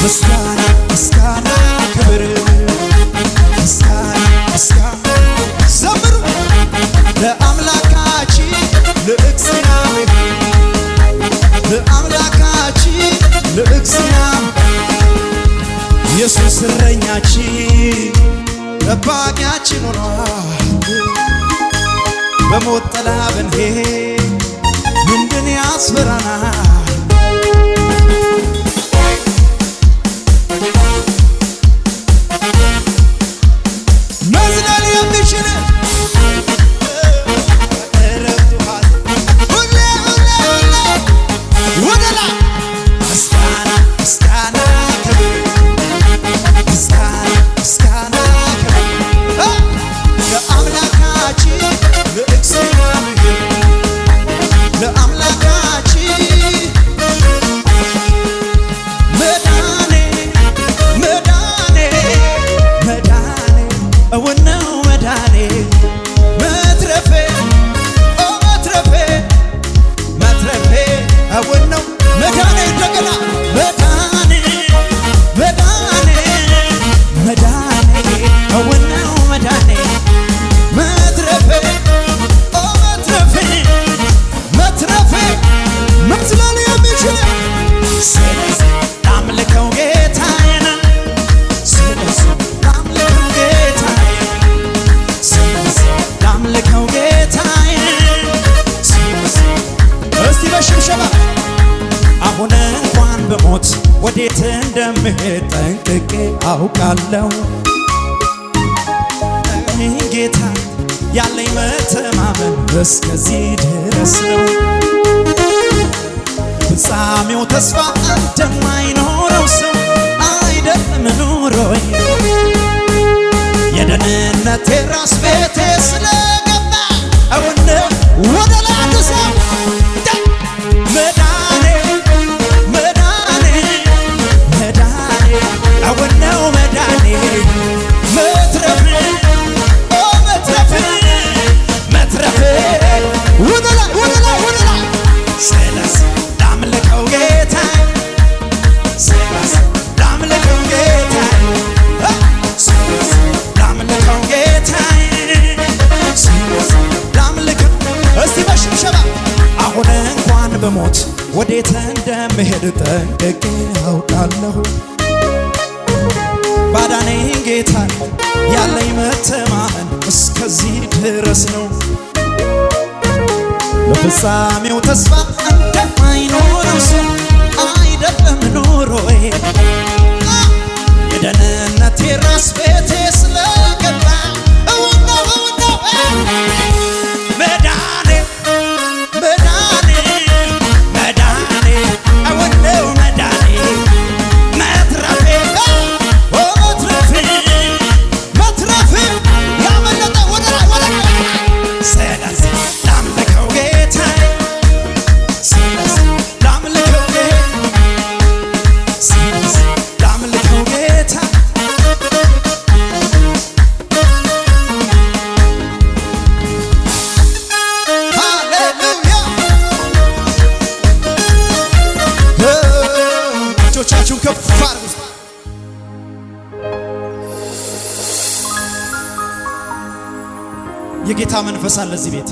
ምስጋና ምስጋና ክብር ምስጋና ምስጋና ዘምሩ ለአምላካችን ለእግዚአብሔር ለአምላካችን ለእግዚአብሔር ኢየሱስ እረኛችን ጠባቂያችን ሆኗል። በሞት ጥላ ብንሄድ ምንድን ያስፈራናል? መዝለል የሚችል ረድቶሃል ሁሌ ሁሌ ሁሌ ወደ ላይ ምስጋና ምስጋና ክብር ምስጋና ምስጋና ክብር ለአምላካችን ለእግዚአብሔር ለአምላካችን መዳኔ መዳኔ መዳኔ እውነው መዳኔ መትረፌ ኦ መትረፌ መትረፌ እውነው መዳኔ እንደገና መዳኔ መዳኔ መዳኔ እውነው መዳኔ መትረፌ ኦ መትረፌ መትረፌ መዝለል የሚችል ስለዚህ ላምልከው ጌታዬን ስለዚህ ላምልከው ጌታዬን ስለዚህ ላምልከው ጌታዬን ስለዚህ እስቲ በሽብሸባ አሁን እንኳን በሞት ወዴት እንደምሄድ ጠንቅቄ አውቃለሁ። እኔ ጌታ ያለኝ መተማመን እስከዚህ ድረስ ነው። ፍጻሜው ተስፋ እንደማይኖረው ሰው አይደለም ኑሮዬ የደህንነቴ ራስ ቤቴ ስለገባ አሁን ወደ ላይ ሰው መዳኔ መዳኔ መዳኔ አሁን ነው መዳኔ መትረፌ ኦ መትረፌ መትረፌ ወደ ላይ ወደ ላይ ወደ ላይ ስለዚህ ላምልከው ጌታ ስለዚህ ላምልከው ጌታ ስለዚህ ላምልከው ጌታ ስለዚህ ላምልከው እስቲ በሽብሸባ አሁን እንኳን በሞት ወዴት እንደምሄድ ጠንቅቄ አውቃለሁ። ባዳነኝ ጌታ ያለኝ መተማመን እስከዚህ ድረስ ነው። ለፍጻሜው ተስፋ እንደማይኖረው ሰው አይደለም ኑሮዬ የደህንነቴ ራስ ቤቴ ስለገባ እውነው እውነው መዳኔ መዳኔ መዳኔ እውነው መዳኔ መትረፌ ኦ መትረፌ መትረፌ ያመለጠ ወደ ላይ ወደ ላይ ስለዚህ ላምልከው ጌታ ስለዚህ ላምልከው ጌታ ስለዚህ ላምልከው ጌታ ሃሌሉያ እጆቻችሁን ከፍ አድርጉ። የጌታ መንፈስ አለ እዚህ ቤት።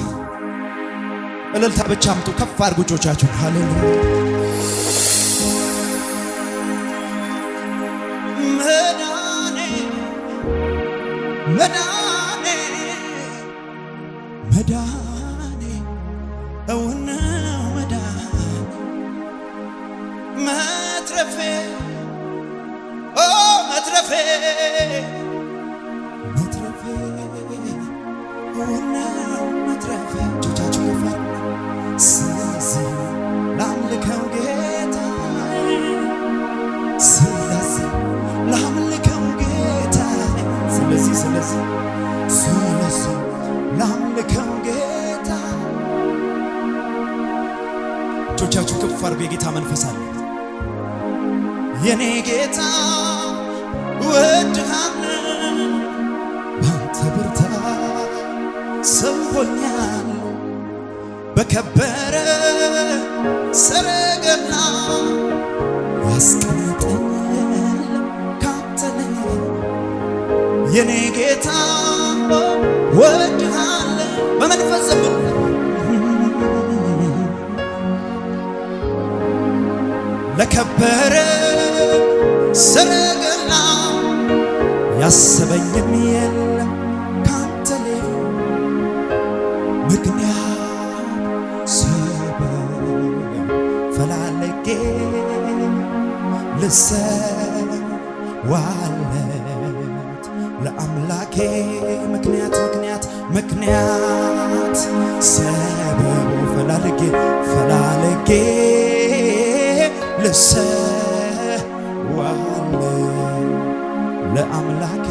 እልልታ ብቻ አምጡ። ከፍ አድርጉ እጆቻችሁን። ሃሌሉያ መዳኔ መዳኔ መዳኔ እውነው መዳኔ መትረፌ ኦ መትረፌ መትረፌ እውነው መትረፌ እጆቻችሁን ከፍ አድርጉ። ስለዚህ ላምልከው ጌታ ስለዚህ ላምልከው ጌታ ስለዚህ ስለዚህ ስለዚህ ላምልከው ጌታ እጆቻችሁ ከፍ አድርጉ። የጌታ መንፈስ አለ። የኔ ጌታ እወድሃለሁ ባንተ ብርታት ሰው ሆኛለሁ በከበረ ሰረገላ ያስቀምጠኛል የኔ ጌታ ወድሃለሁ በመንፈስ ዘምሩ ለከበረ ሰረገላ ያሰበኝም የለም ካንተ ሌላ ምክንያት ሰበብ ፈላልጌ ልሰዋለት ለአምላኬ ምክንያት ሰበብ ፈላልጌ ልሰዋለት ለአምላኬ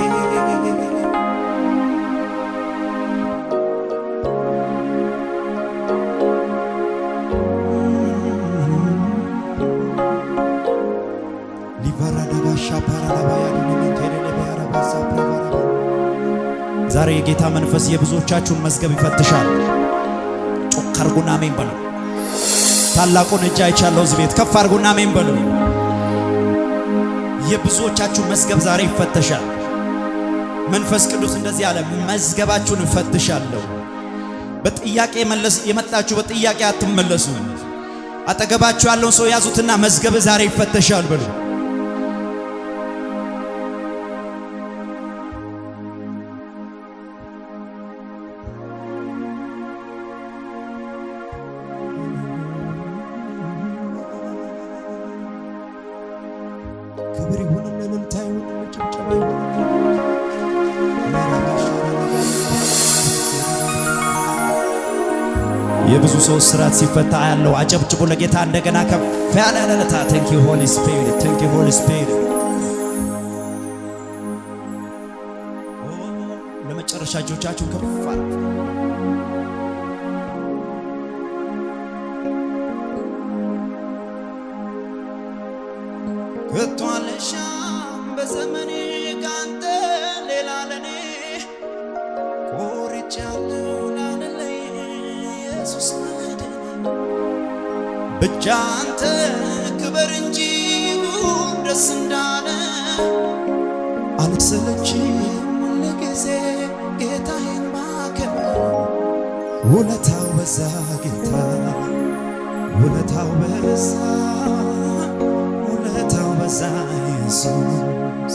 ዛሬ የጌታ መንፈስ የብዙዎቻችሁን መዝገብ ይፈትሻል። ጮክ አርጉና አሜን በሉ። ታላቁን እጅ አይቻለሁ እዚህ ቤት ከፍ አርጉና አሜን በሉ። የብዙዎቻችሁ መዝገብ ዛሬ ይፈተሻል። መንፈስ ቅዱስ እንደዚህ አለ፣ መዝገባችሁን እፈትሻለሁ። በጥያቄ የመጣችሁ በጥያቄ አትመለሱ። አጠገባችሁ ያለውን ሰው ያዙትና መዝገብ ዛሬ ይፈተሻል በሉ። ክብር ይሁን ለእልልታ ይሁን ለጭብጨባ ይሁን። የብዙ ሰው ስራት ሲፈታ ያለው አጨብጭቡ ለጌታ እንደገና ከፍ ያለ እልልታ። Thank you Holy Spirit, thank you Holy Spirit። ለመጨረሻ እጆቻችሁን ከፍ አድርጉ። ከቷለሻም በዘመኔ ካንተ ሌላ ለኔ ቆርጫለሁ ላለለይ ኢየሱስ መድን ብቻ አንተ ክበር እንጂ ደስ እንዳለ አልሰለችም ለጊዜ ጌታዬን ማክበር ውለታው በዛ ጌታ ውለታው በዛ ኢየሱስ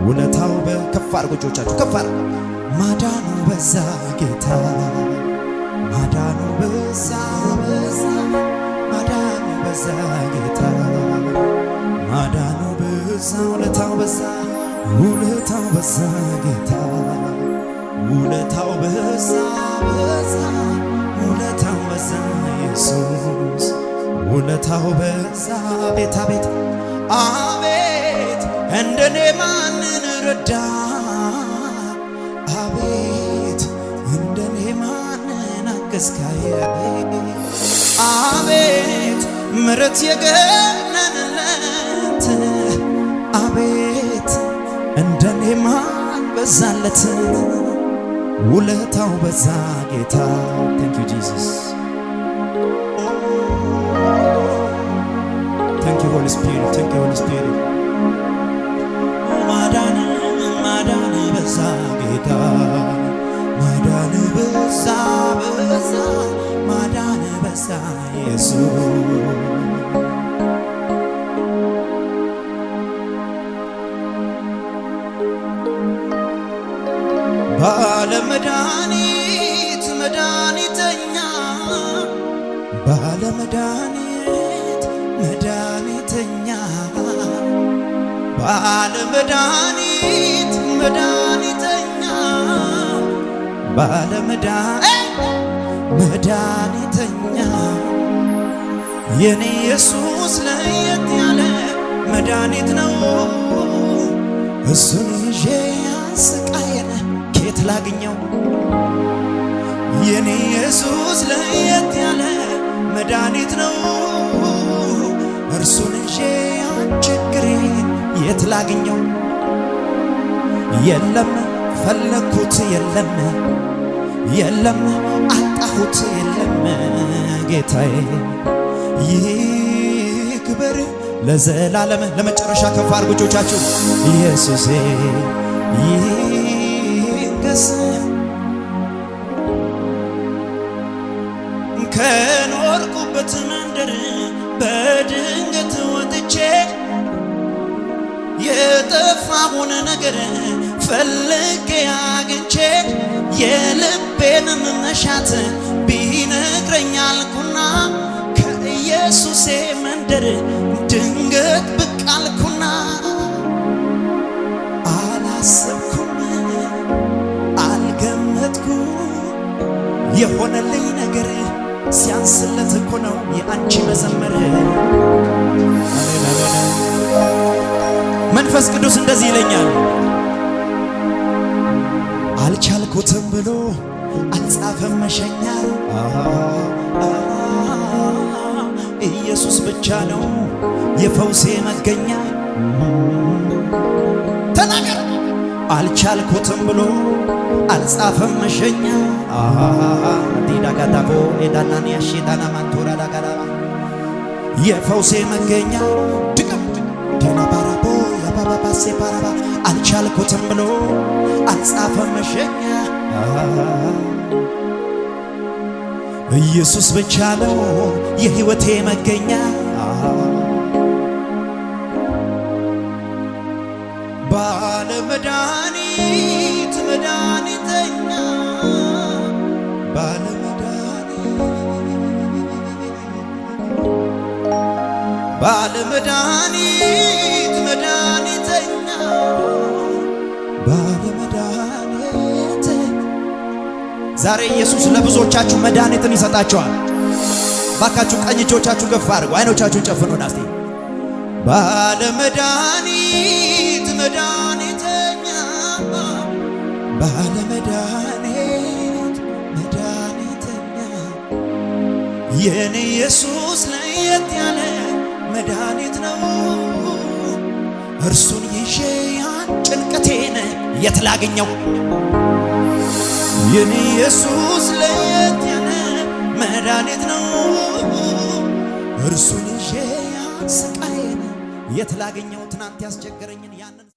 ውለታው በከፍ አድርጉ እጆቻችሁ ከፍ አድርጉ። ማዳኑ በዛ ጌታ ማዳኑ በዛ ማዳኑ በዛ ጌታ ማዳኑ በዛ ውለታው በዛ ጌታ ውለታው በዛ ውለታው በዛ ኢየሱስ ውለታው በዛ ቤት አቤት አቤት እንደኔ ማንን ረዳ አቤት እንደኔ ማንን አገዝካየ አቤት ምሕረት የገነንለት አቤት እንደኔ ማን በዛለት ውለታው በዛ ጌታ Thank you Jesus Thank you Holy Spirit, thank you Holy Spirit. ማዳን በዛ ጌታ ማዳን በዛ ማዳን በዛ ኢየሱስ ባለመድኃኒት መድኃኒተኛ ባለመድኃኒት መድኃኒተኛ ባለመድኃኒት መድኃኒተኛ መድኃኒተኛ የኔ ኢየሱስ ለየት ያለ መድኃኒት ነው። እሱን ይዤ ያስቃየነ ኬት ላግኘው የኔ ኢየሱስ ለየት ያለ መድኃኒት ነው። እርሱን ይዤ ችግሬን የት ላግኘው የለም ፈለኩት የለም አጣሁት የለም ጌታዬ ይክበር ለዘላለም። ለመጨረሻ ከፍ አድርጉ እጆቻችሁ ኢየሱሴ ሞገስ ከኖርኩበት መንደር በድንገት ወጥቼ የጠፋውን ነገር ፈልጌ አግኝቼ የልቤን መሻት ቢነግረኝ አልኩና ከኢየሱሴ መንደር ድንገት ብቅ አልኩና አላሰብኩም አልገመትኩም የሆነልኝ ነገር ሲያንስለት እኮ ነው የአንቺ መዘመር። መንፈስ ቅዱስ እንደዚህ ይለኛል፣ አልቻልኩትም ብሎ አልጻፈም መሸኛ። ኢየሱስ ብቻ ነው የፈውሴ መገኛ። ተናገር። አልቻልኩትም ብሎ አልጻፈም መሸኛ። ዲዳጋዳቦ ኤዳናኒያ ሼዳና ማንቶራ ዳጋራ የፈውሴ መገኛ። ድቅም ዲና ባራቦ ያባባሴ ባራባ አልቻልኩትም ብሎ አልጻፈም መሸኛ። ኢየሱስ ብቻ ነው የሕይወቴ መገኛ። ባለ መድኃኒት መድኃኒተኛ ባለ መድኃኒት መድኃኒተኛ ባለ መድኃኒት። ዛሬ ኢየሱስ ለብዙዎቻችሁ መድኃኒትን ይሰጣችኋል። ባካችሁ ቀኝ እጆቻችሁ ገፋ አድርጉ፣ አይኖቻችሁን ጨፍኑና እስቲ ባለ መድኃኒት መድኃኒተኛ ባለ መድኃኒት መድኃኒተኛ የኔ ኢየሱስ ለየት ያለ መድኃኒት ነው። እርሱን ይዤ ያን ጭንቀቴን የት ላገኘው? የኔ ኢየሱስ ለየት ያለ መድኃኒት ነው። እርሱን ይዤ ያን ስቃዬን የት ላገኘው? ትናንት ያስቸገረኝን ያንን